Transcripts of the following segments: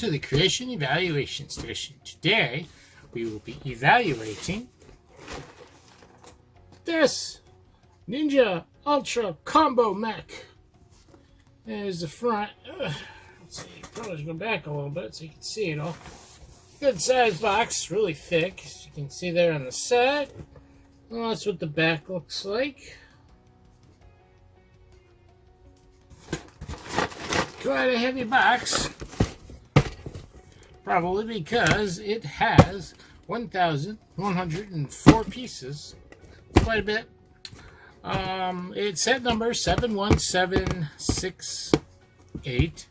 to the Creation Evaluation Station. Today, we will be evaluating this Ninja Ultra Combo Mech. There's the front. Let's see, probably go back a little bit so you can see it all. Good size box, really thick, as you can see there on the side. Well, that's what the back looks like. Quite a heavy box, probably because it has 1,104 pieces. Quite a bit. It's set number 71768,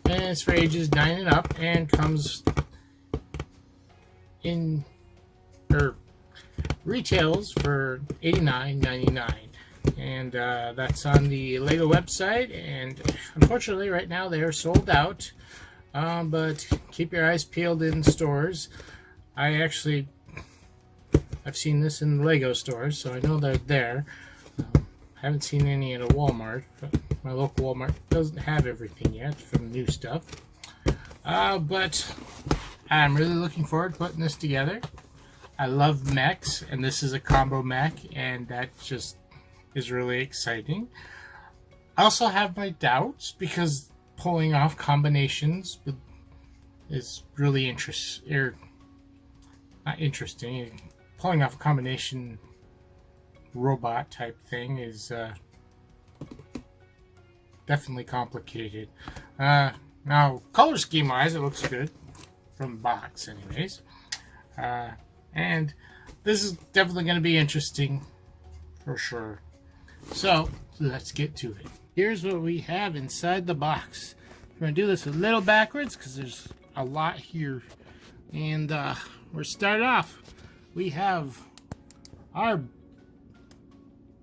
and it's for ages 9 and up, and comes in retails for $89.99. And that's on the LEGO website, and unfortunately right now they are sold out, but keep your eyes peeled in stores. I've seen this in the LEGO stores, so I know they're there. Haven't seen any at a Walmart. My local Walmart doesn't have everything yet from new stuff, but I'm really looking forward to putting this together. I love mechs, and this is a combo mech, and that just is really exciting. I also have my doubts because pulling off combinations is really not interesting. Pulling off a combination robot type thing is definitely complicated. Now, color scheme wise, it looks good from the box, anyways. And this is definitely going to be interesting for sure. So, let's get to it. Here's what we have inside the box. We're going to do this a little backwards because there's a lot here. And we're started off. We have our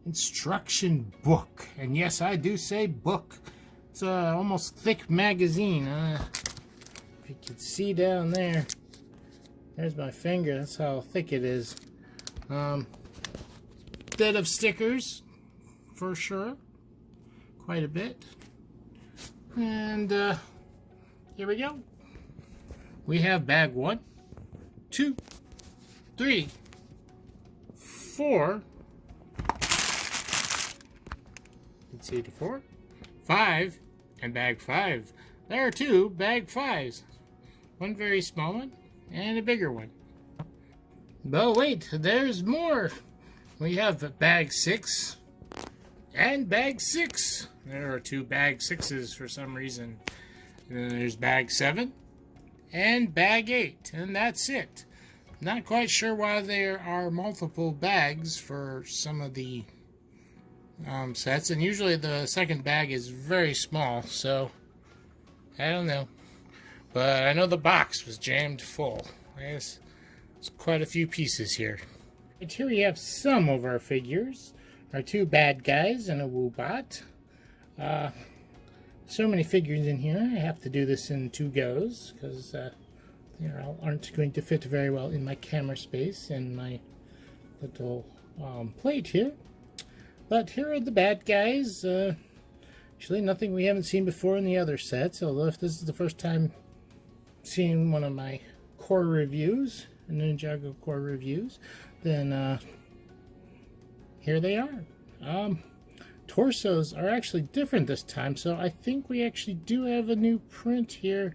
instruction book. And yes, I do say book. It's a almost thick magazine. If you can see down there. There's my finger. That's how thick it is. Bit of stickers. For sure, quite a bit. And here we go. We have bag 1, 2, 3, 4. Let's see, 4, 5, and bag 5. There are 2 bag 5s. One very small one and a bigger one. But wait, there's more. We have bag 6. And bag 6. There are 2 bag 6s for some reason. And then there's bag 7 and bag 8, and that's it. Not quite sure why there are multiple bags for some of the sets, and usually the second bag is very small, so I don't know. But I know the box was jammed full. There's quite a few pieces here. And here we have some of our figures. Our 2 bad guys and a Woobot. So many figures in here. I have to do this in 2 goes because they aren't going to fit very well in my camera space and my little plate here. But here are the bad guys. Actually, nothing we haven't seen before in the other sets. Although if this is the first time seeing one of my core reviews, Ninjago core reviews, then here they are. Torsos are actually different this time, so I think we actually do have a new print here.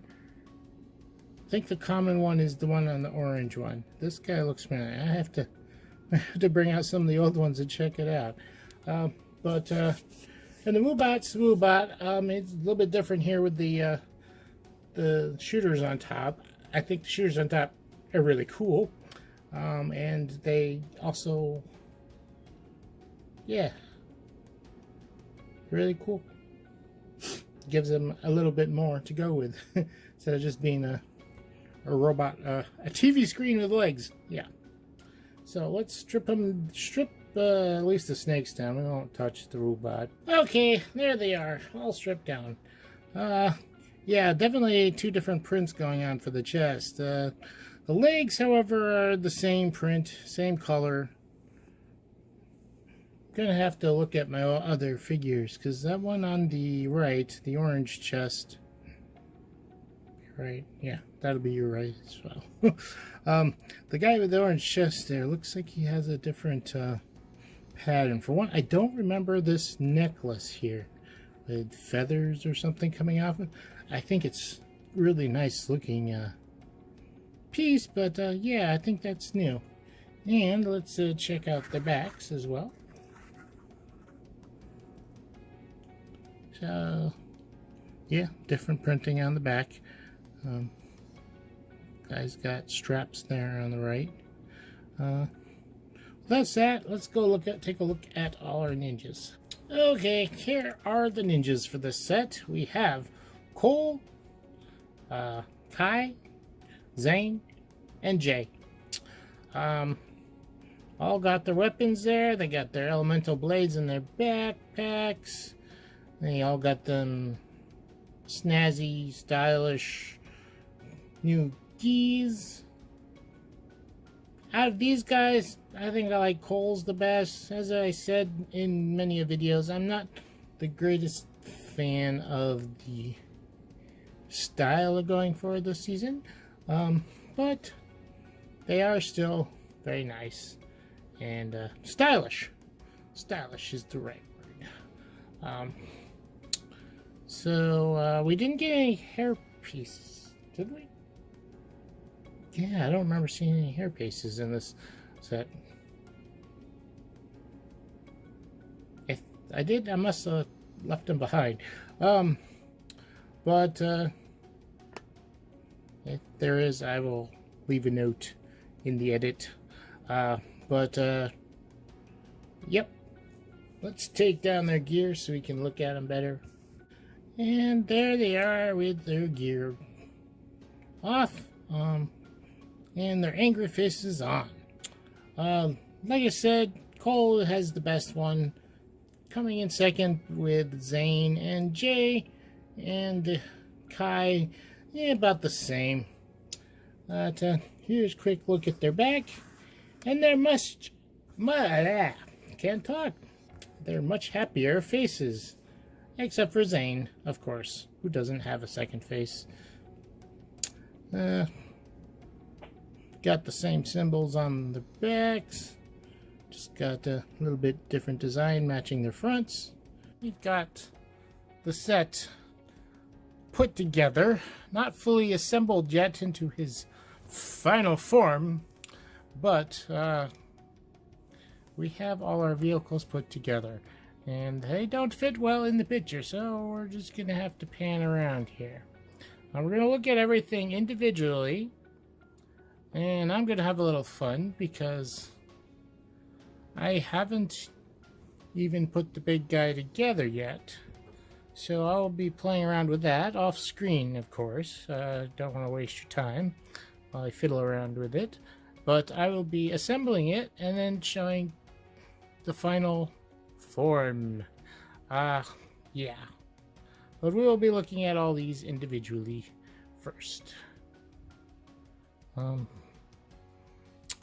I think the common one is the one on the orange one. This guy looks familiar. I have to bring out some of the old ones and check it out. And the Woobot's Woobot. It's a little bit different here with the shooters on top. I think the shooters on top are really cool, and they also. Yeah, really cool. Gives them a little bit more to go with instead of just being a robot, a TV screen with legs. Yeah. So let's strip at least the snakes down. We won't touch the robot. Okay, there they are, all stripped down. Yeah, definitely 2 different prints going on for the chest. The legs, however, are the same print, same color. Gonna have to look at my other figures because that one on the right, the orange chest, right? Yeah, that'll be your right as well. The guy with the orange chest there looks like he has a different pattern. For one, I don't remember this necklace here with feathers or something coming off it. I think it's really nice looking piece, but yeah, I think that's new. And let's check out the backs as well. So yeah, different printing on the back. Guy's got straps there on the right. That's that. Let's go take a look at all our ninjas. Okay, here are the ninjas for this set. We have Cole, Kai, Zane, and Jay. All got their weapons there. They got their elemental blades in their backpacks. They all got them snazzy, stylish new gis. Out of these guys, I think I like Cole's the best. As I said in many videos, I'm not the greatest fan of the style of going for this season, but they are still very nice and stylish. Stylish is the right word. So we didn't get any hair pieces, did we? Yeah, I don't remember seeing any hair pieces in this set. If I did, I must have left them behind. But if there is, I will leave a note in the edit. Yep. Let's take down their gear so we can look at them better. And there they are with their gear off. And their angry faces on. Like I said, Cole has the best one, coming in second with Zane and Jay, and Kai, yeah, about the same. Here's a quick look at their back, and they're can't talk. They're much happier faces, except for Zane, of course, who doesn't have a second face. Got the same symbols on the backs, just got a little bit different design matching their fronts. We've got the set put together, not fully assembled yet into his final form, but we have all our vehicles put together, and they don't fit well in the picture, so we're just gonna have to pan around here. Now we're gonna look at everything individually. And I'm going to have a little fun because I haven't even put the big guy together yet. So I'll be playing around with that off screen, of course. Don't want to waste your time while I fiddle around with it. But I will be assembling it and then showing the final form. Yeah. But we will be looking at all these individually first.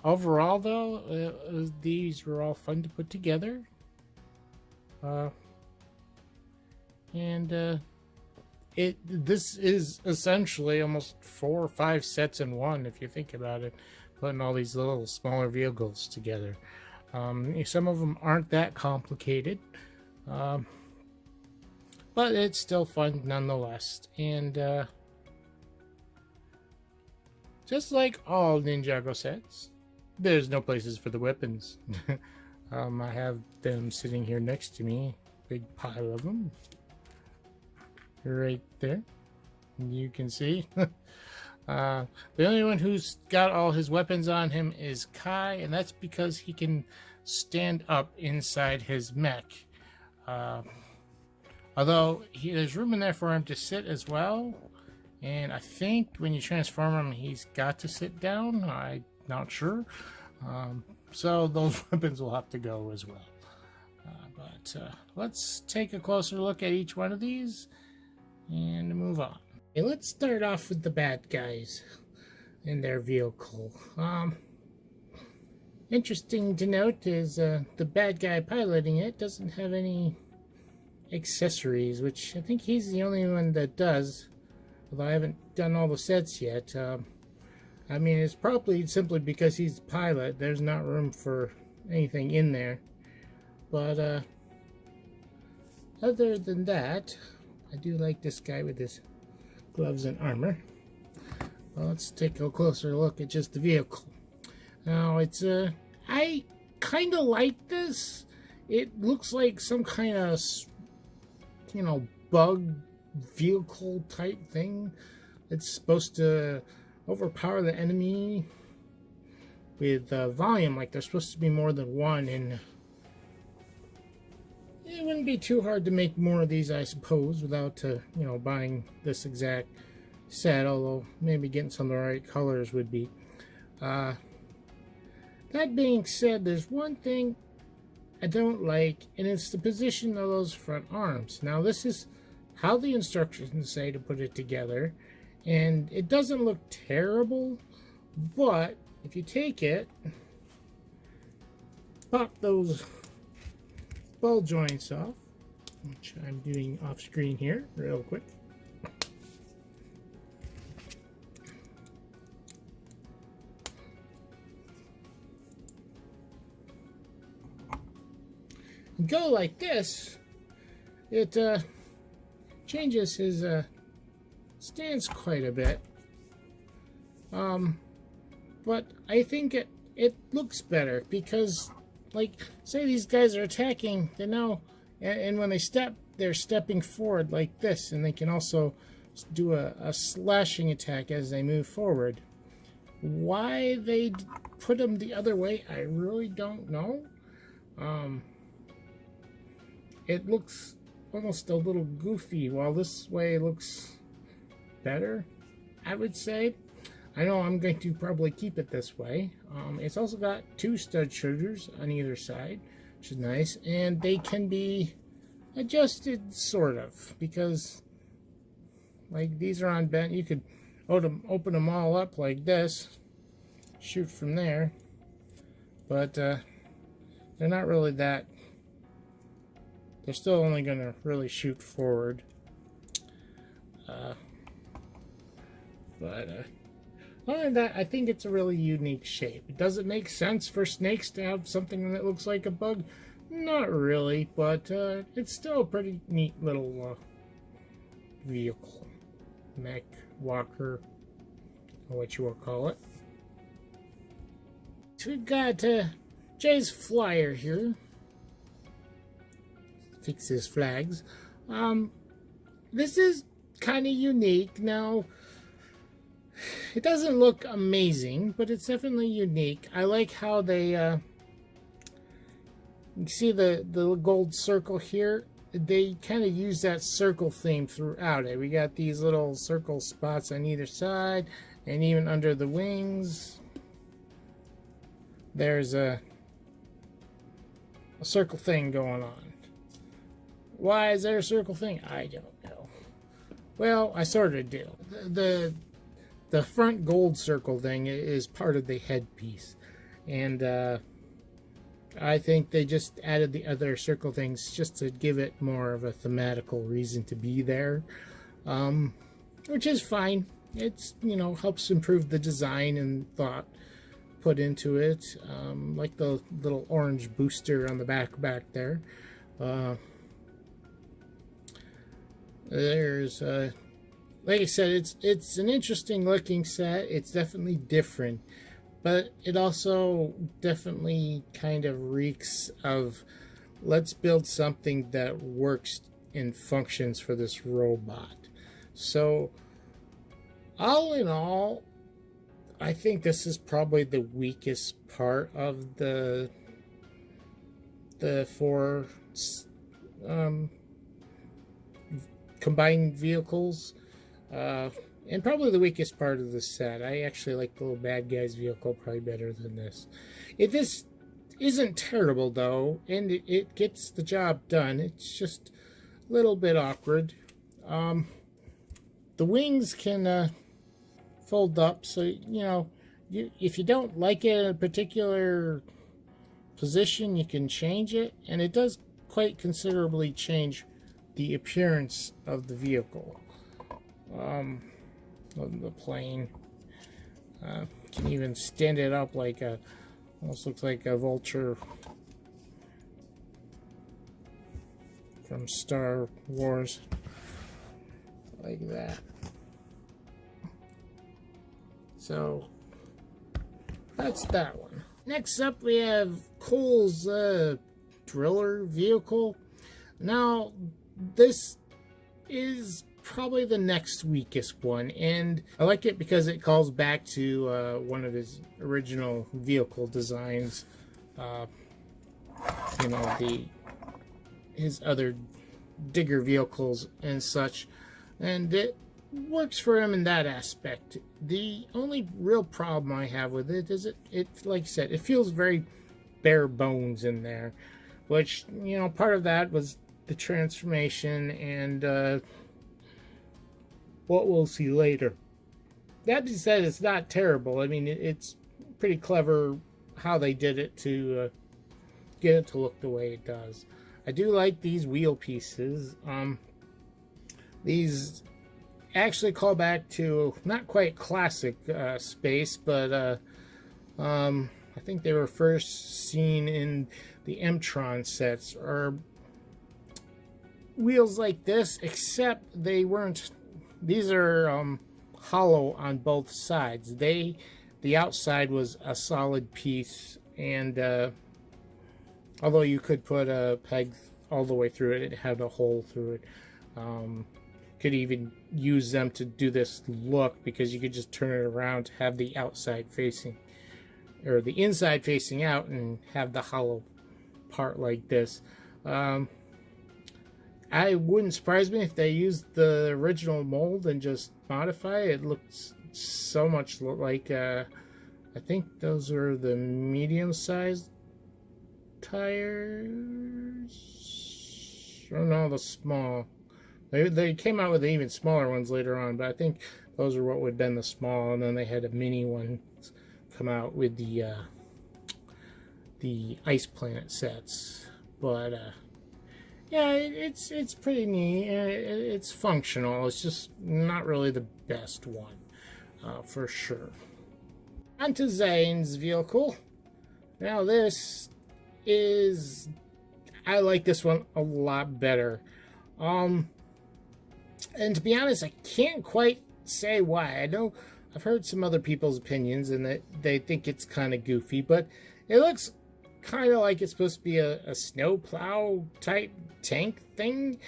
Overall, though, these were all fun to put together. This is essentially almost 4 or 5 sets in one, if you think about it, putting all these little smaller vehicles together. Some of them aren't that complicated, but it's still fun nonetheless. And just like all Ninjago sets, there's no places for the weapons. I have them sitting here next to me, big pile of them, right there. You can see. The only one who's got all his weapons on him is Kai, and that's because he can stand up inside his mech. Although there's room in there for him to sit as well. And I think when you transform him, he's got to sit down. I'm not sure. So those weapons will have to go as well. Let's take a closer look at each one of these and move on. Okay, let's start off with the bad guys in their vehicle. Interesting to note is the bad guy piloting it doesn't have any accessories, which I think he's the only one that does. although I haven't done all the sets yet. I mean, it's probably simply because he's the pilot. There's not room for anything in there. But other than that, I do like this guy with his gloves and armor. Well, let's take a closer look at just the vehicle. Now, it's I kind of like this. It looks like some kind of, you know, bug vehicle type thing. It's supposed to overpower the enemy with volume. Like there's supposed to be more than one, and it wouldn't be too hard to make more of these, I suppose, without you know, buying this exact set. Although maybe getting some of the right colors would be. That being said, there's one thing I don't like, and it's the position of those front arms. Now, this is how the instructions say to put it together, and it doesn't look terrible, but if you take it, pop those ball joints off, which I'm doing off screen here real quick. Go like this, it changes his stance quite a bit, but I think it looks better because, like, say these guys are attacking, they now, and when they step, they're stepping forward like this, and they can also do a slashing attack as they move forward. Why they put them the other way, I really don't know. It looks almost a little goofy, while this way looks better, I would say. I know I'm going to probably keep it this way. It's also got 2 stud shooters on either side, which is nice, and they can be adjusted, sort of, because, like, these are on bent. You could open them all up like this, shoot from there, but they're not really that. They're still only going to really shoot forward. Other than that, I think it's a really unique shape. Does it make sense for snakes to have something that looks like a bug? Not really, but it's still a pretty neat little vehicle. Mech, walker, or what you will call it. So we've got Jay's flyer here. Fix his flags. This is kind of unique. Now, it doesn't look amazing, but it's definitely unique. I like how they, you see the gold circle here? They kind of use that circle theme throughout it. We got these little circle spots on either side, and even under the wings, there's a circle thing going on. Why is there a circle thing? I don't know. Well, I sort of do. The front gold circle thing is part of the headpiece, and I think they just added the other circle things just to give it more of a thematical reason to be there, which is fine. It's, you know, helps improve the design and thought put into it, like the little orange booster on the back there. There's like I said, it's an interesting looking set. It's definitely different, but it also definitely kind of reeks of, let's build something that works and functions for this robot. So all in all, I think this is probably the weakest part of the 4 combined vehicles, and probably the weakest part of the set. I actually like the little bad guy's vehicle probably better than this. This isn't terrible though, and it gets the job done. It's just a little bit awkward. The wings can fold up, so you know, if you don't like it in a particular position, you can change it, and it does quite considerably change the appearance of the vehicle. of the plane. Can even stand it up like a, almost looks like a vulture from Star Wars, like that. So that's that one. Next up we have Cole's driller vehicle. Now this is probably the next weakest one, and I like it because it calls back to one of his original vehicle designs. You know, his other digger vehicles and such, and it works for him in that aspect. The only real problem I have with it is it like I said, it feels very bare bones in there, which, you know, part of that was the transformation and what we'll see later. That being said, it's not terrible. I mean, it's pretty clever how they did it to get it to look the way it does. I do like these wheel pieces. These actually call back to not quite classic space, but I think they were first seen in the M-Tron sets, or wheels like this, except they weren't. These are hollow on both sides. The outside was a solid piece, and although you could put a peg all the way through it, it had a hole through it. Could even use them to do this look, because you could just turn it around to have the outside facing, or the inside facing out, and have the hollow part like this. I wouldn't surprise me if they used the original mold and just modify it. It looks so much like I think those are the medium-sized tires. Oh no, the small. They came out with even smaller ones later on, but I think those are what would have been the small, and then they had a mini one come out with the Ice Planet sets. But yeah, it's pretty neat. It's functional. It's just not really the best one, for sure. On to Zane's vehicle. Now this is, I like this one a lot better. And to be honest, I can't quite say why. I know I've heard some other people's opinions, and that they think it's kind of goofy, but it looks kind of like it's supposed to be a snowplow type tank thing.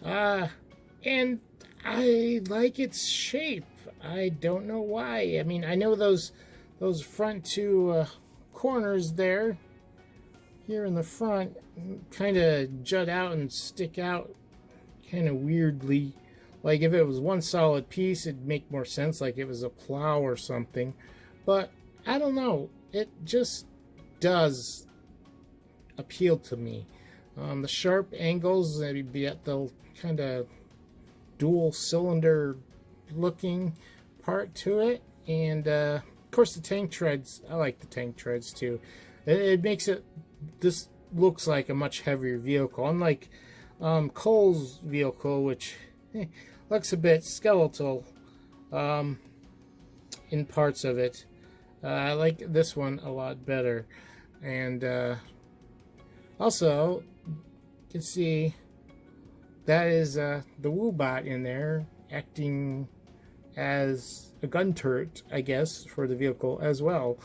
And I like its shape. I don't know why. I mean, I know those front two corners there, here in the front, kind of jut out and stick out kind of weirdly. Like if it was one solid piece, it'd make more sense, like it was a plow or something. But I don't know. It just does appeal to me. The sharp angles, maybe at the kind of dual cylinder looking part to it, and of course the tank treads. I like the tank treads too. It makes it, this looks like a much heavier vehicle, unlike Cole's vehicle, which looks a bit skeletal in parts of it. I like this one a lot better. And also, you can see that is the Woobot in there, acting as a gun turret, I guess, for the vehicle as well.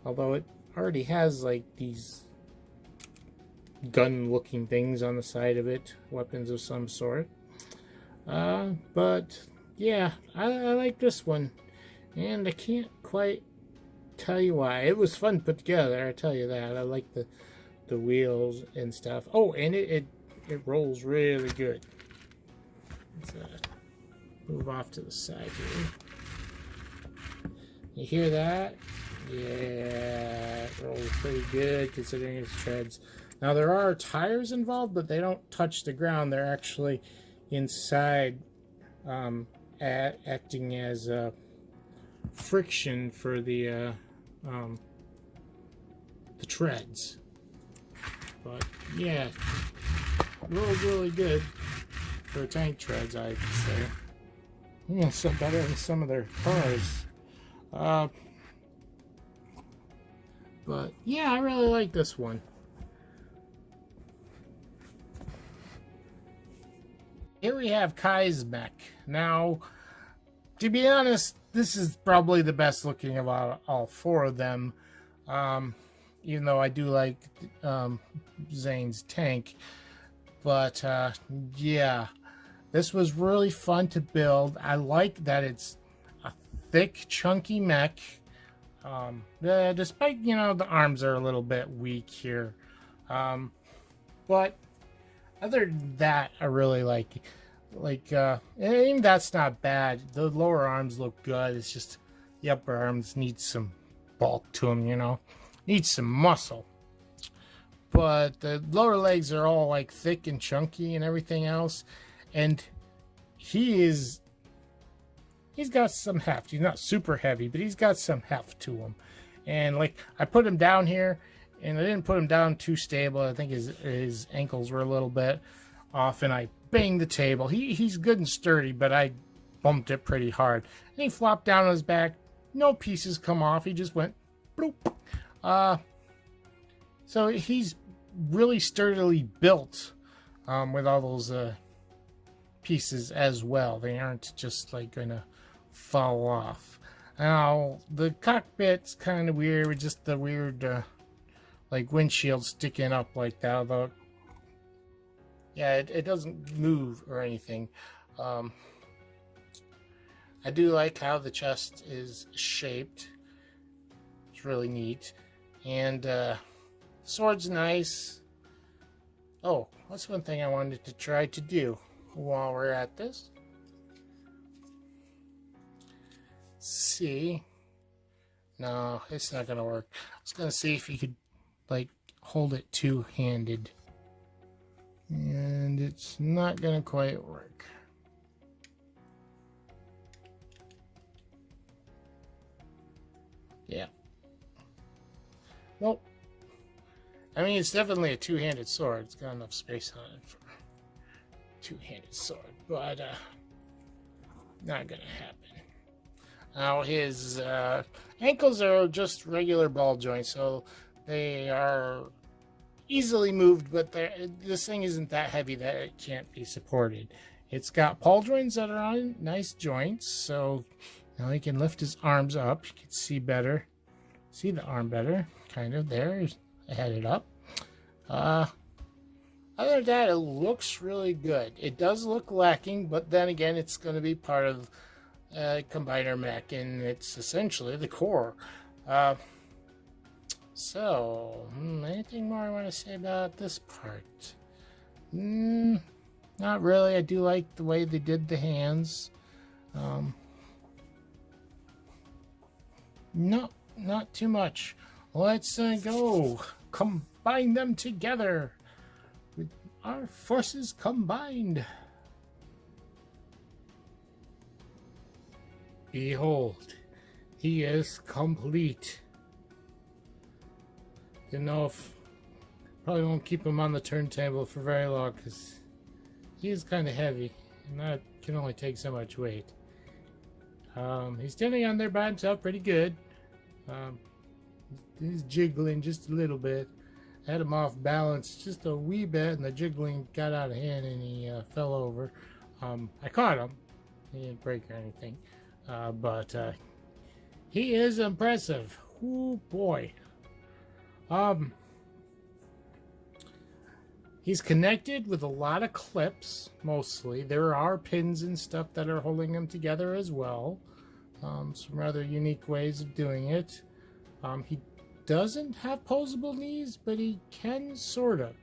Although it already has like these gun-looking things on the side of it, weapons of some sort. But yeah, I like this one, and I can't quite tell you why. It was fun to put together, I tell you that. I like the wheels and stuff. Oh, and it rolls really good. Let's move off to the side here. You hear that? Yeah, it rolls pretty good considering its treads. Now there are tires involved, but they don't touch the ground. They're actually inside, acting as friction for the treads. But yeah, rolls really good for tank treads, I'd say. So better than some of their cars. But yeah, I really like this one. Here we have Kai's mech. Now, to be honest, this is probably the best looking of all four of them. Even though I do like Zane's tank. But yeah, this was really fun to build. I like that it's a thick, chunky mech. Despite, the arms are a little bit weak here. But other than that, I really like it. Even that's not bad. The lower arms look good. It's just the upper arms need some bulk to them, need some muscle. But the lower legs are all like thick and chunky and everything else. And he's got some heft. He's not super heavy, but he's got some heft to him. And like, I put him down here, and I didn't put him down too stable. I think his ankles were a little bit off, and I banged the table. He's good and sturdy, but I bumped it pretty hard. And he flopped down on his back. No pieces come off. He just went bloop. So he's really sturdily built with all those pieces as well. They aren't just like gonna fall off. Now the cockpit's kind of weird with just the weird like windshield sticking up like that. Although, yeah, it doesn't move or anything. I do like how the chest is shaped. It's really neat. And sword's nice. Oh, that's one thing I wanted to try to do while we're at this. See. No, it's not gonna work. I was gonna see if you could like hold it two-handed. And it's not gonna quite work. Yeah. Nope. I mean, it's definitely a two-handed sword. It's got enough space on it for a two-handed sword, but not gonna happen. Now his ankles are just regular ball joints, so they are easily moved, but this thing isn't that heavy that it can't be supported. It's got pauldrons that are on nice joints, so now he can lift his arms up. You can see better. See the arm better, kind of there. I had it up. Other than that, it looks really good. It does look lacking, but then again, it's going to be part of Combiner Mech, and it's essentially the core. Anything more I want to say about this part? Not really. I do like the way they did the hands. No, not too much. Let's go combine them together with our forces combined. Behold, he is complete. Probably won't keep him on the turntable for very long because he is kind of heavy and that can only take so much weight. He's standing on there by himself pretty good. He's jiggling just a little bit. I had him off balance just a wee bit, and the jiggling got out of hand and he fell over. I caught him. He didn't break or anything. But he is impressive. Oh boy. He's connected with a lot of clips, mostly. There are pins and stuff that are holding him together as well. Some rather unique ways of doing it. He doesn't have posable knees, but he can sort of.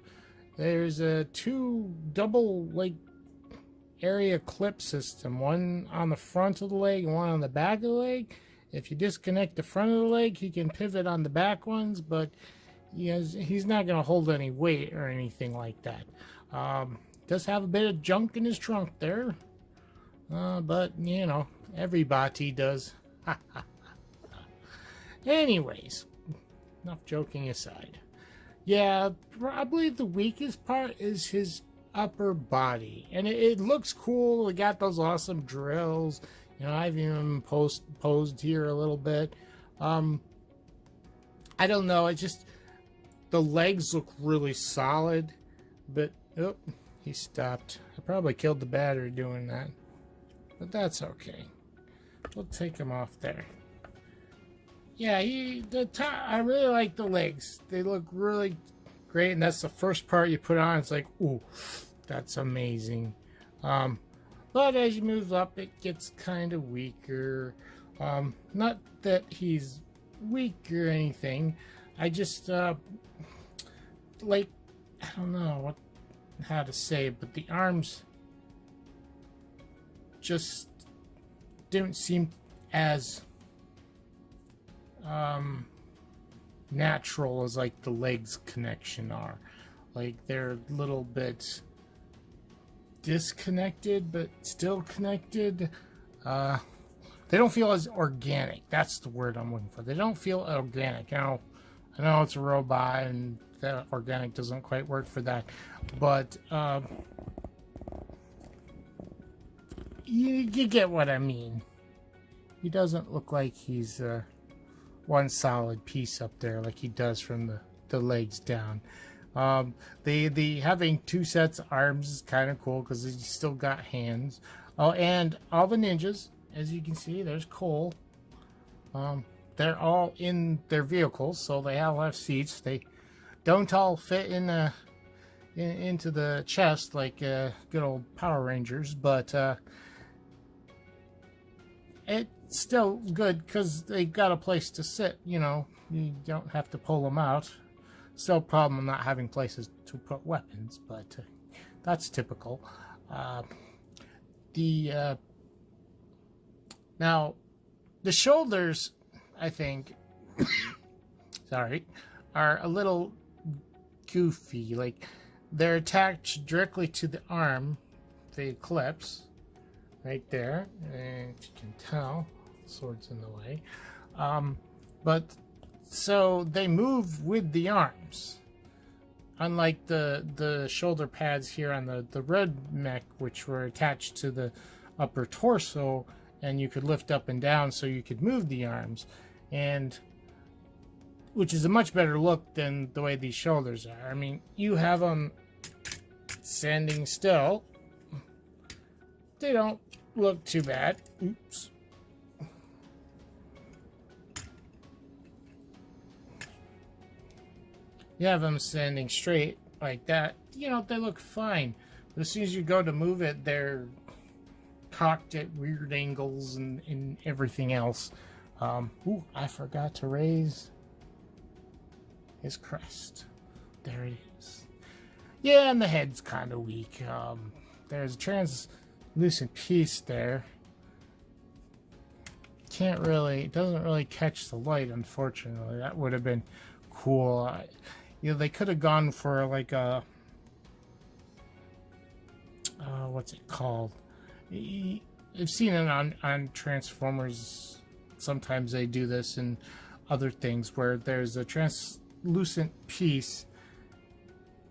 There's a two double area clip system, one on the front of the leg and one on the back of the leg. If you disconnect the front of the leg, he can pivot on the back ones, but he's not going to hold any weight or anything like that. Does have a bit of junk in his trunk there, but everybody does. Anyways, enough joking aside. Yeah, probably the weakest part is his upper body, and it looks cool. We got those awesome drills. You know, I've even posed here a little bit. I don't know. It just, the legs look really solid, but oh, he stopped. I probably killed the battery doing that, but that's okay. We'll take him off there. Yeah, I really like the legs. They look really great, and that's the first part you put on. It's like, ooh, that's amazing. But as you move up, it gets kind of weaker. Not that he's weak or anything. I just like, I don't know how to say it, but the arms just don't seem as natural as like the legs connection are. Like they're a little bit disconnected but still connected. They don't feel as organic. That's the word I'm looking for. They don't feel organic. Now, I know it's a robot and that organic doesn't quite work for that, but you get what I mean. He doesn't look like he's one solid piece up there like he does from the legs down. The having two sets of arms is kind of cool because he's still got hands. Oh, and all the ninjas, as you can see, there's Cole. They're all in their vehicles, so they all have seats. They don't all fit into the chest like good old Power Rangers, but it's still good because they got a place to sit. You know, you don't have to pull them out. Still a problem not having places to put weapons, but that's typical. Now the shoulders, I think, sorry, are a little goofy. Like they're attached directly to the arm, the clips, right there, and you can tell, sword's in the way. But so they move with the arms, unlike the shoulder pads here on the red mech, which were attached to the upper torso, and you could lift up and down so you could move the arms, and which is a much better look than the way these shoulders are. I mean, you have them standing still. They don't look too bad. Oops. You have them standing straight like that. You know, they look fine. But as soon as you go to move it, they're cocked at weird angles and everything else. Ooh, I forgot to raise his crest. There it is. Yeah, and the head's kind of weak. There's a translucent piece there. It doesn't really catch the light, unfortunately. That would have been cool. You know, they could have gone for like a what's it called? I've seen it on Transformers. Sometimes they do this and other things where there's a translucent piece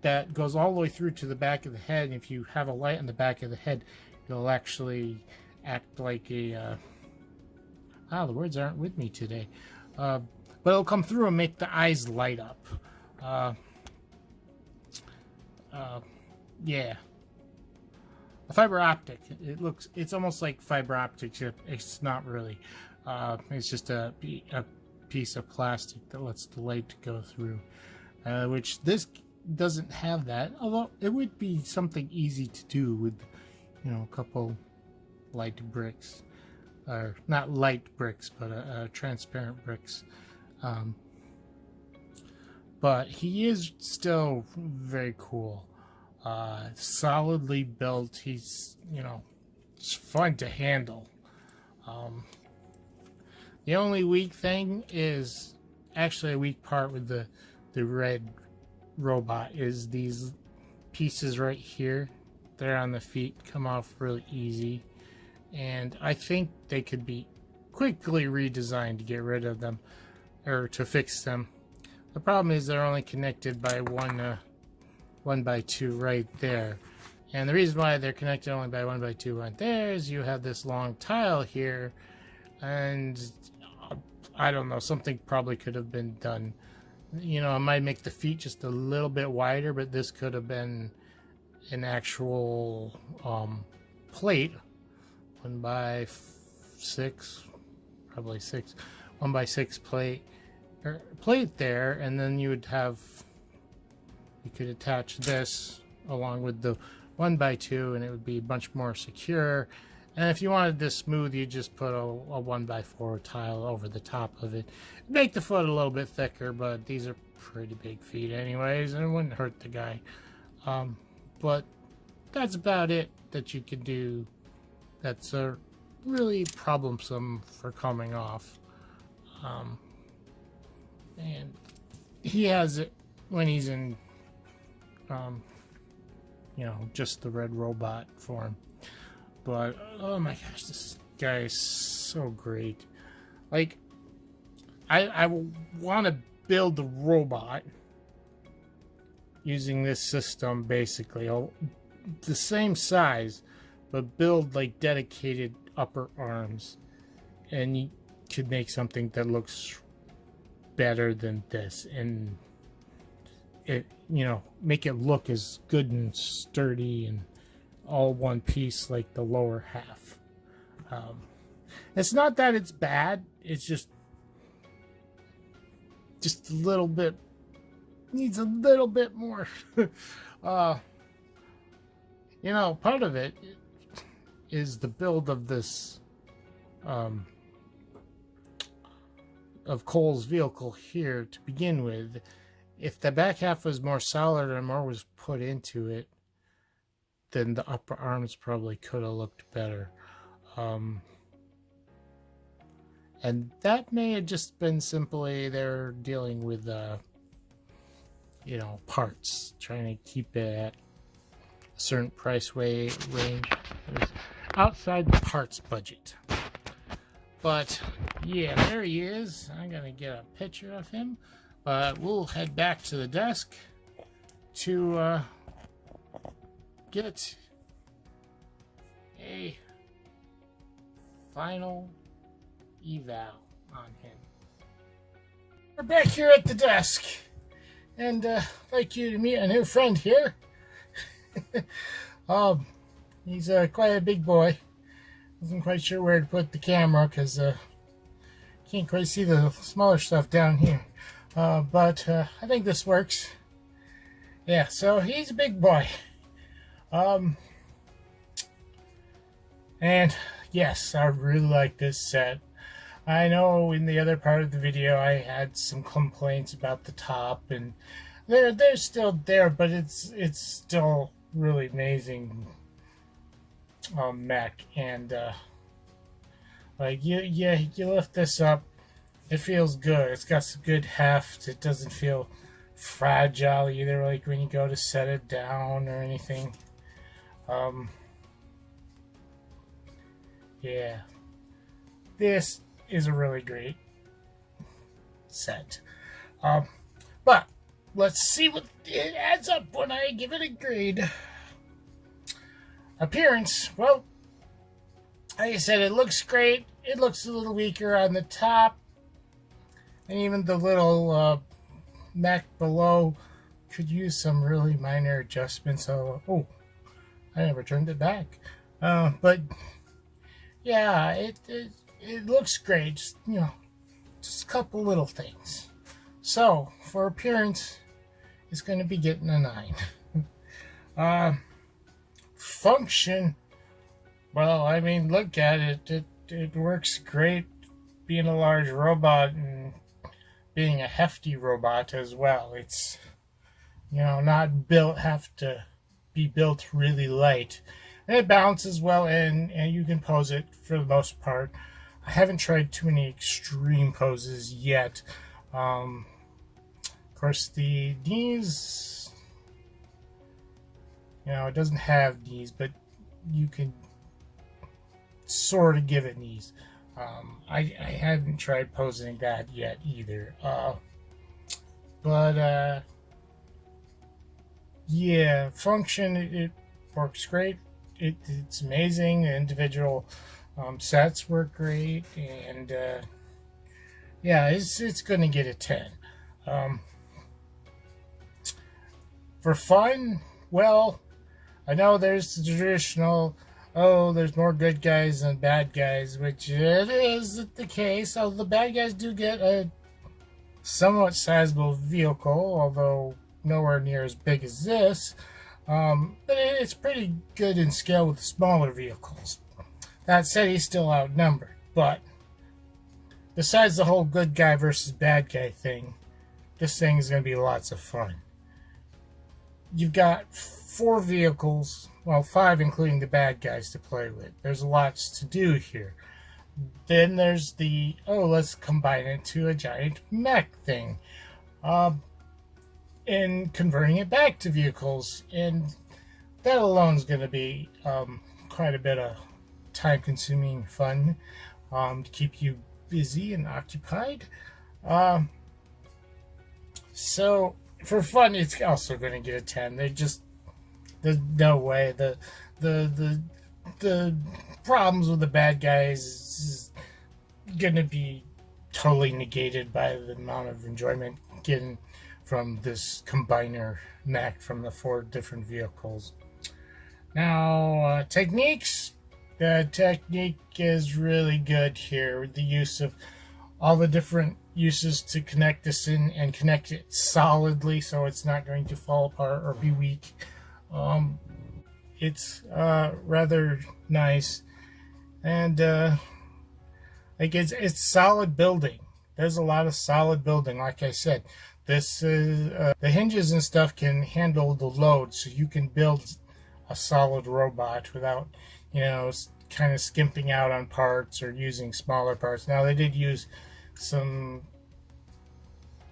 that goes all the way through to the back of the head, and if you have a light on the back of the head, it'll actually act like a the words aren't with me today, but it'll come through and make the eyes light up. Yeah, a fiber optic. It's almost like fiber optic. It's not really. It's just a piece of plastic that lets the light go through, which this doesn't have that, although it would be something easy to do with, you know, a couple light bricks, or not light bricks, but transparent bricks. But he is still very cool, solidly built. He's, you know, it's fun to handle. The only weak thing is actually a weak part with the red robot is these pieces right here. They're on the feet, come off really easy, and I think they could be quickly redesigned to get rid of them, or to fix them. The problem is they're only connected by one by two right there, And the reason why they're connected only by 1x2 right there is you have this long tile here, and I don't know, something probably could have been done. You know, I might make the feet just a little bit wider, but this could have been an actual plate, 1x6, probably 1x6 plate there, and then you could attach this along with the 1x2, and it would be much more secure. And if you wanted this smooth, you just put a 1x4 tile over the top of it. Make the foot a little bit thicker, but these are pretty big feet anyways, and it wouldn't hurt the guy. But that's about it that you can do that's really problemsome for coming off. And he has it when he's in, you know, just the red robot form. But, oh my gosh, this guy is so great. Like, I want to build a robot using this system, basically. The same size, but build, like, dedicated upper arms. And you could make something that looks better than this. And, it, you know, make it look as good and sturdy and all one piece like the lower half. It's not that it's bad, it's just a little bit, needs a little bit more. You know, part of it is the build of this of Cole's vehicle here to begin with. If the back half was more solid and more was put into it, then the upper arms probably could have looked better. And that may have just been simply they're dealing with, you know, parts, trying to keep it at a certain price range. It was outside the parts budget. But, yeah, there he is. I'm going to get a picture of him. We'll head back to the desk to get a final eval on him. We're back here at the desk, and I'd like you to meet a new friend here. He's quite a big boy. Wasn't quite sure where to put the camera because can't quite see the smaller stuff down here. But I think this works. Yeah, so he's a big boy. And yes, I really like this set. I know in the other part of the video I had some complaints about the top, and they're still there, but it's still really amazing mech. And like you lift this up, it feels good. It's got some good heft. It doesn't feel fragile either, like when you go to set it down or anything. Yeah, this is a really great set. But let's see what it adds up when I give it a grade. Appearance, well, like I said, it looks great. It looks a little weaker on the top, and even the little mech below could use some really minor adjustments. So, oh, I never turned it back. But yeah, it looks great. Just, you know, just a couple little things. So for appearance, it's going to be getting a 9. Function, well, I mean, look at it. It works great being a large robot and being a hefty robot as well. It's, you know, not built, have to be built really light. And it balances well, and you can pose it for the most part. I haven't tried too many extreme poses yet. Of course, the knees, you know, it doesn't have knees, but you can sort of give it knees. I haven't tried posing that yet either. But yeah, function, works great. It's amazing. The individual sets work great, and yeah, it's going to get a 10. For fun, well, I know there's the traditional, oh, there's more good guys than bad guys, which it is the case. Although the bad guys do get a somewhat sizable vehicle, although nowhere near as big as this. But it's pretty good in scale with the smaller vehicles. That said, he's still outnumbered. But besides the whole good guy versus bad guy thing, this thing is going to be lots of fun. You've got 4 vehicles, well, 5 including the bad guys to play with. There's lots to do here. Then there's the, oh, let's combine it to a giant mech thing. And converting it back to vehicles. And that alone is going to be quite a bit of time-consuming fun to keep you busy and occupied. So for fun, it's also going to get a 10. There's no way. The problems with the bad guys is going to be totally negated by the amount of enjoyment getting from this combiner mech from the 4 different vehicles. Now, techniques. The technique is really good here with the use of all the different uses to connect this in and connect it solidly so it's not going to fall apart or be weak. It's rather nice, and like it's solid building. There's a lot of solid building. Like I said, this is the hinges and stuff can handle the load, so you can build a solid robot without, you know, kind of skimping out on parts or using smaller parts. Now, they did use some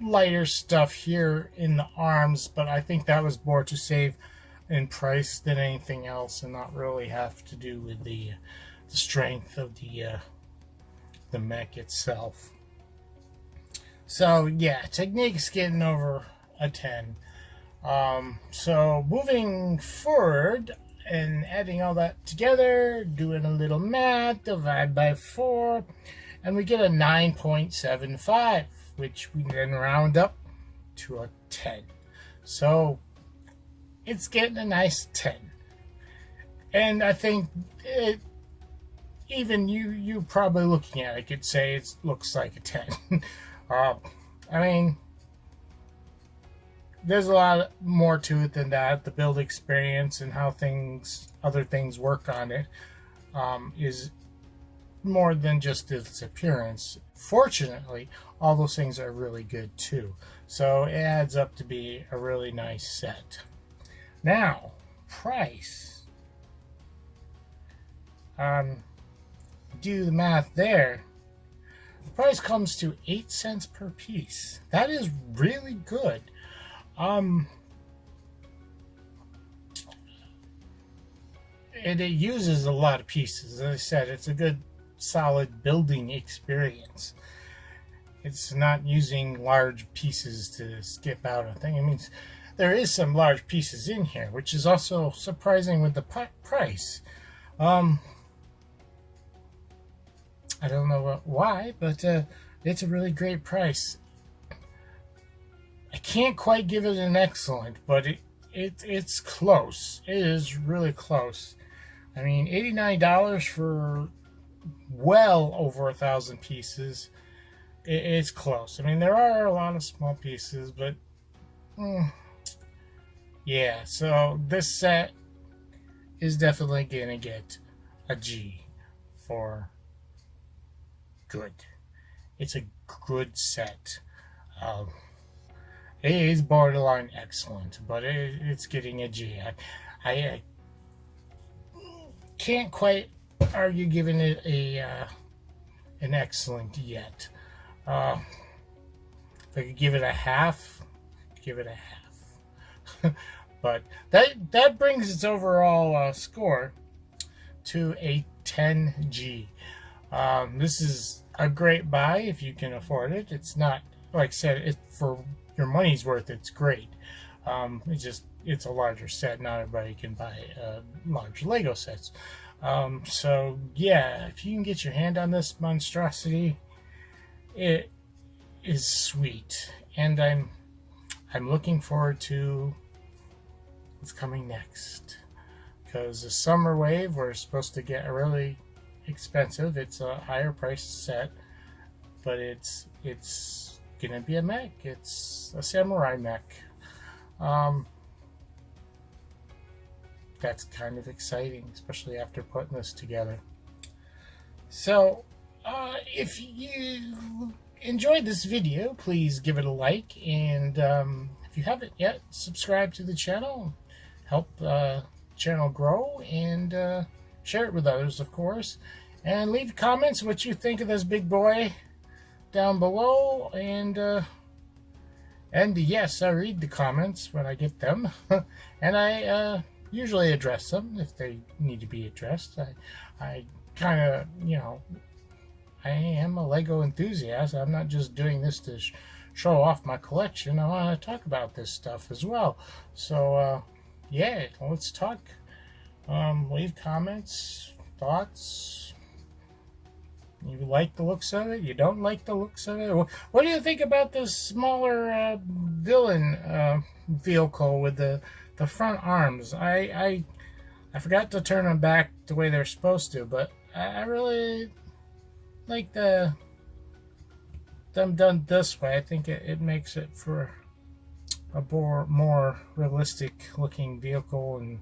lighter stuff here in the arms, but I think that was more to save in price than anything else, and not really have to do with the strength of the mech itself. So yeah, technique's getting over a 10. So moving forward and adding all that together, doing a little math, divide by 4, and we get a 9.75, which we then round up to a 10. So it's getting a nice 10. And I think even you probably looking at it could say it looks like a 10. I mean, there's a lot more to it than that. The build experience and how other things work on it is more than just its appearance. Fortunately, all those things are really good too. So it adds up to be a really nice set. Now, price. Do the math there. The price comes to 8 cents per piece. That is really good. And it uses a lot of pieces. As I said, it's a good solid building experience. It's not using large pieces to skip out on things. I mean, there is some large pieces in here, which is also surprising with the price. I don't know why, but it's a really great price. I can't quite give it an excellent, but it's close. It is really close. I mean, $89 for well over 1,000 pieces. It's close. I mean, there are a lot of small pieces, but yeah. So this set is definitely gonna get a G for good. It's a good set. It is borderline excellent, but it's getting a G. I can't quite argue giving it an excellent yet. If I could give it a half, give it a half. But that brings its overall score to a 10G. This is a great buy if you can afford it. It's not, like I said, for your money's worth. It's great. It's a larger set. Not everybody can buy large Lego sets. So yeah, if you can get your hand on this monstrosity, it is sweet, and I'm looking forward to what's coming next. Because the summer wave, we're supposed to get really expensive. It's a higher priced set, but it's gonna be a mech. It's a samurai mech. That's kind of exciting, especially after putting this together. So if you enjoyed this video, please give it a like, and if you haven't yet, subscribe to the channel. Help channel grow, and share it with others, of course, and leave comments what you think of this big boy down below. And yes, I read the comments when I get them and I usually address them if they need to be addressed. I kind of, you know, I am a Lego enthusiast. I'm not just doing this to show off my collection. I want to talk about this stuff as well. So yeah, let's talk. Leave comments, thoughts. You like the looks of it? You don't like the looks of it? What do you think about this smaller villain vehicle with the front arms? I forgot to turn them back the way they're supposed to, but I really like them done this way. I think it makes it for a more realistic looking vehicle, and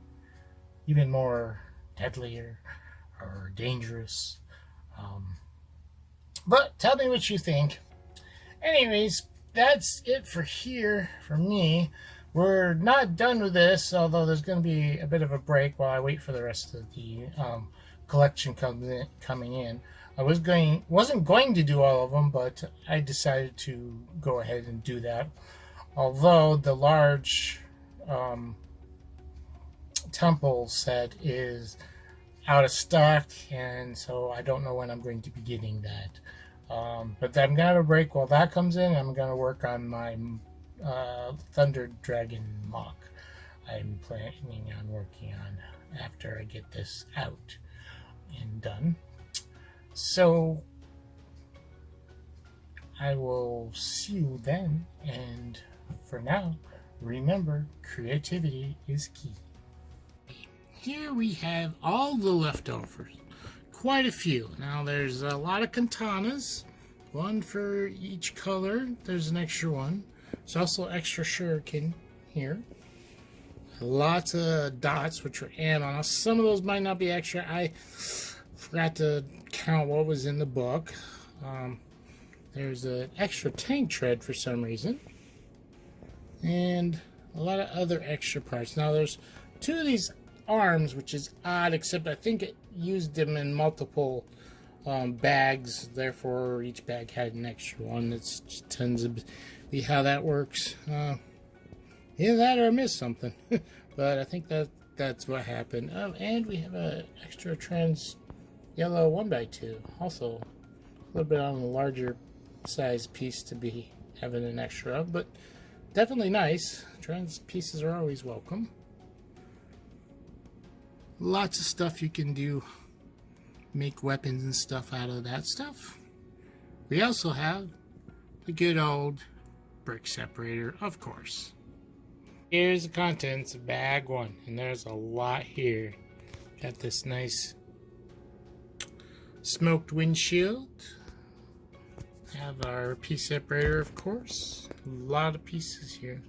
even more deadlier or dangerous. But tell me what you think. Anyways, that's it for here for me. We're not done with this, although there's going to be a bit of a break while I wait for the rest of the collection coming in. I wasn't going to do all of them, but I decided to go ahead and do that. Although the large temple set is out of stock, and so I don't know when I'm going to be getting that. But I'm going to break while that comes in. I'm going to work on my Thunder Dragon Mach. I'm planning on working on after I get this out and done. So I will see you then, and for now, remember, creativity is key. Here we have all the leftovers. Quite a few. Now there's a lot of katanas, one for each color. There's an extra one. There's also extra shuriken here. Lots of dots, which are add-ons. Some of those might not be extra. I forgot to count what was in the book. There's an extra tank tread for some reason, and a lot of other extra parts. Now there's two of these arms, which is odd, except I think it used them in multiple bags, therefore each bag had an extra one. It just tends to be how that works. Either that or I missed something. But I think that's what happened. And we have an extra trans yellow 1x2, also a little bit on the larger size piece to be having an extra of, but definitely nice. Trans pieces are always welcome. Lots of stuff you can do, make weapons and stuff out of that stuff. We also have the good old brick separator, of course. Here's the contents of bag one, and there's a lot here. Got this nice smoked windshield. Have our piece separator, of course. A lot of pieces here.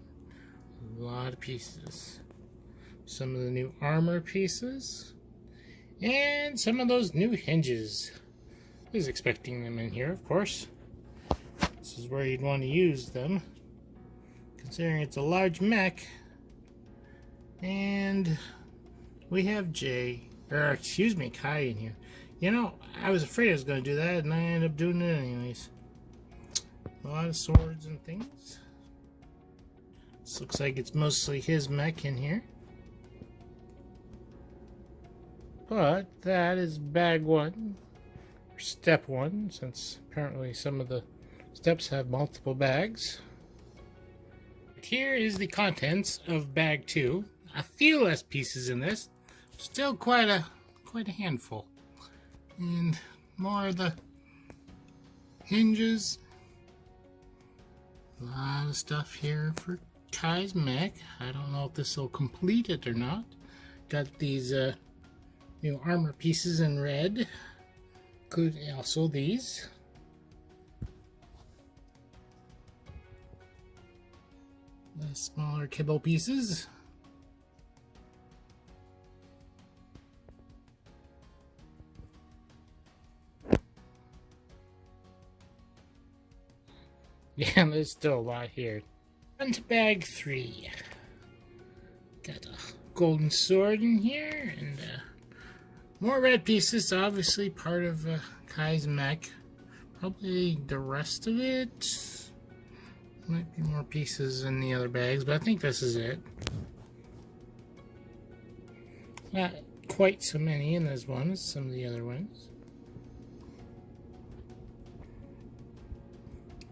A lot of pieces. Some of the new armor pieces. And some of those new hinges. I was expecting them in here, of course. This is where you'd want to use them, considering it's a large mech. And we have Kai in here. You know, I was afraid I was going to do that, and I ended up doing it anyways. A lot of swords and things. This looks like it's mostly his mech in here. But that is bag one, or step one, since apparently some of the steps have multiple bags. Here is the contents of bag 2. A few less pieces in this. Still quite a handful. And more of the hinges. A lot of stuff here for Kai's mech. I don't know if this will complete it or not. Got these new armor pieces in red. Could also these. The smaller kibble pieces. Yeah, there's still a lot here. On to bag 3. Got a golden sword in here, and more red pieces, obviously part of Kai's mech. Probably the rest of it. Might be more pieces in the other bags, but I think this is it. Not quite so many in this one as some of the other ones.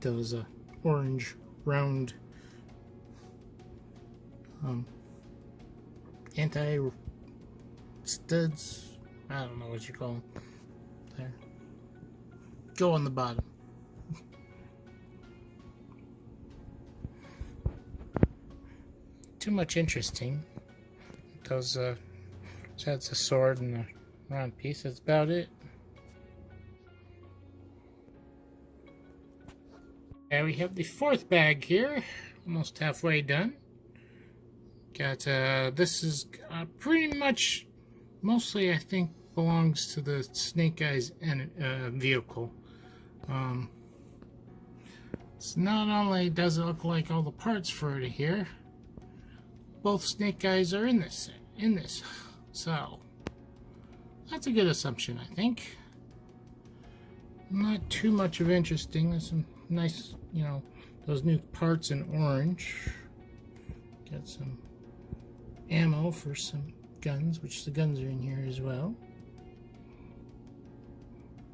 Those orange round anti studs. I don't know what you call them. There. Go on the bottom. Too much interesting. Those that's a sword and a round piece. That's about it. And we have the 4th bag here, almost halfway done. Got this is pretty much, mostly I think belongs to the Snake Eyes vehicle. So not only does it look like all the parts for it here, both Snake Eyes are in this. So that's a good assumption, I think. Not too much of interesting. There's some nice, you know, those new parts in orange. Got some ammo for some guns, which the guns are in here as well.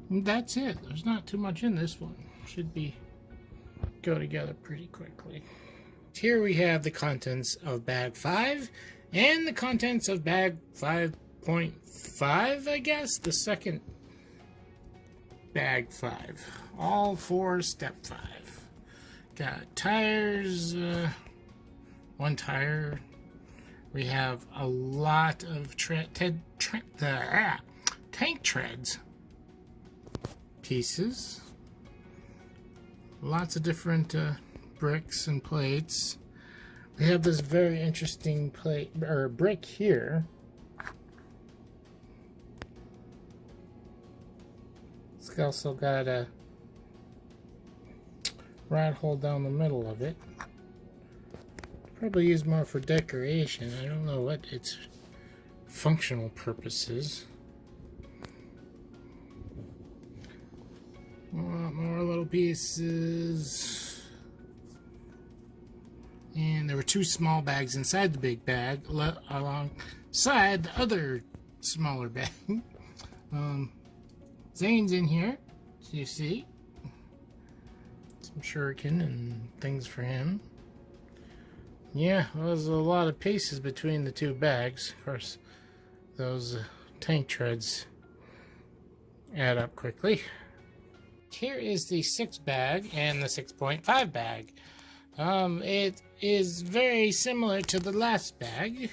And that's it. There's not too much in this one. Should go together pretty quickly. Here we have the contents of bag 5 and the contents of bag 5.5, I guess, the second bag 5. All for step 5. Got tires, 1 tire. We have a lot of tank treads pieces. Lots of different bricks and plates. We have this very interesting plate or brick here. It's also got a rod hole down the middle of it. Probably used more for decoration. I don't know what its functional purpose is. More little pieces. And there were 2 small bags inside the big bag alongside the other smaller bag. Zane's in here, as you see. Some shuriken and things for him. Yeah, there's a lot of pieces between the 2 bags. Of course, those tank treads add up quickly. Here is the 6 bag and the 6.5 bag. It is very similar to the last bag,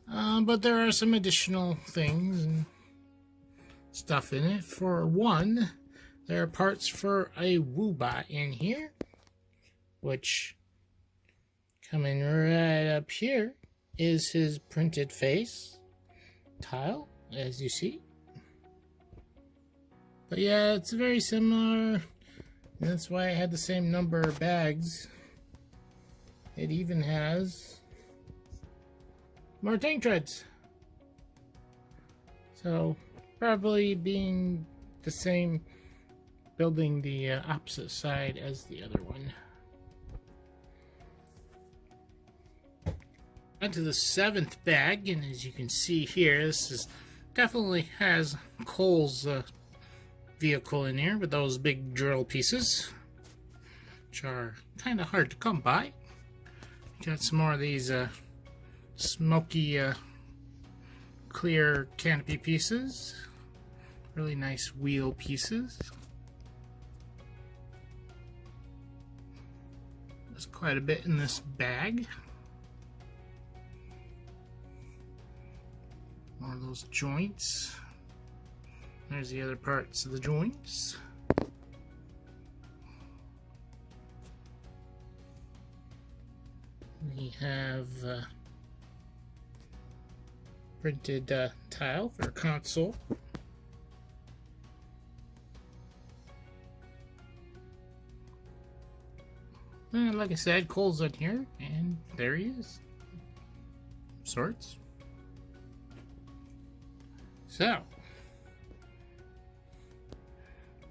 but there are some additional things and stuff in it. For one, there are parts for a Woobot in here, which coming right up here is his printed face tile, as you see. But yeah, it's very similar. That's why I had the same number of bags. It even has more tank treads. So probably being the same, building the opposite side as the other one. Onto the 7th bag, and as you can see here, this is definitely has Cole's vehicle in here with those big drill pieces, which are kind of hard to come by. Got some more of these smoky clear canopy pieces. Really nice wheel pieces. There's quite a bit in this bag. More of those joints. There's the other parts of the joints. We have printed tile for a console. And like I said, Cole's in here, and there he is. Sorts. So,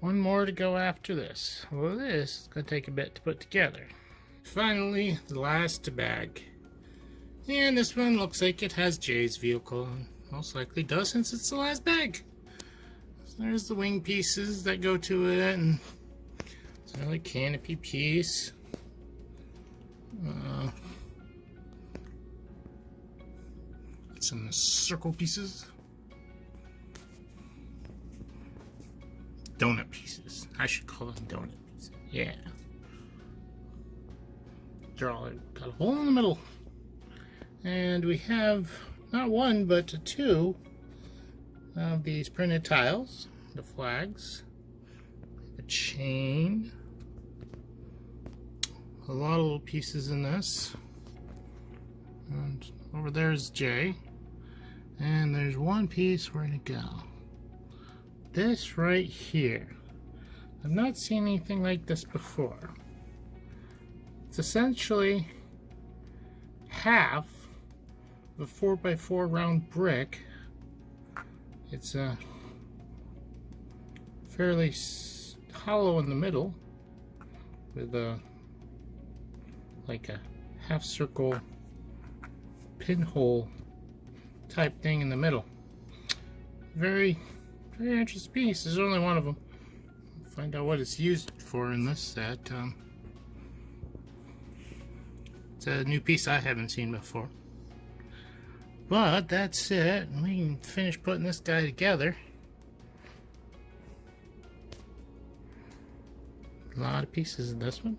one more to go after this. Well, this is going to take a bit to put together. Finally, the last bag. And this one looks like it has Jay's vehicle. Most likely does, since it's the last bag. So there's the wing pieces that go to it, and it's another canopy piece. Some circle pieces. Donut pieces. I should call them donut pieces. Yeah. They're all got a hole in the middle. And we have not one but two of these printed tiles. The flags. The chain. A lot of little pieces in this. And over there's Jay. And there's one piece where to go. This right here. I've not seen anything like this before. It's essentially half of a 4x4 round brick. It's fairly hollow in the middle with like a half circle pinhole type thing in the middle. Very interesting piece. There's only one of them. We'll find out what it's used for in this set. It's a new piece I haven't seen before. But that's it. We can finish putting this guy together. A lot of pieces in this one.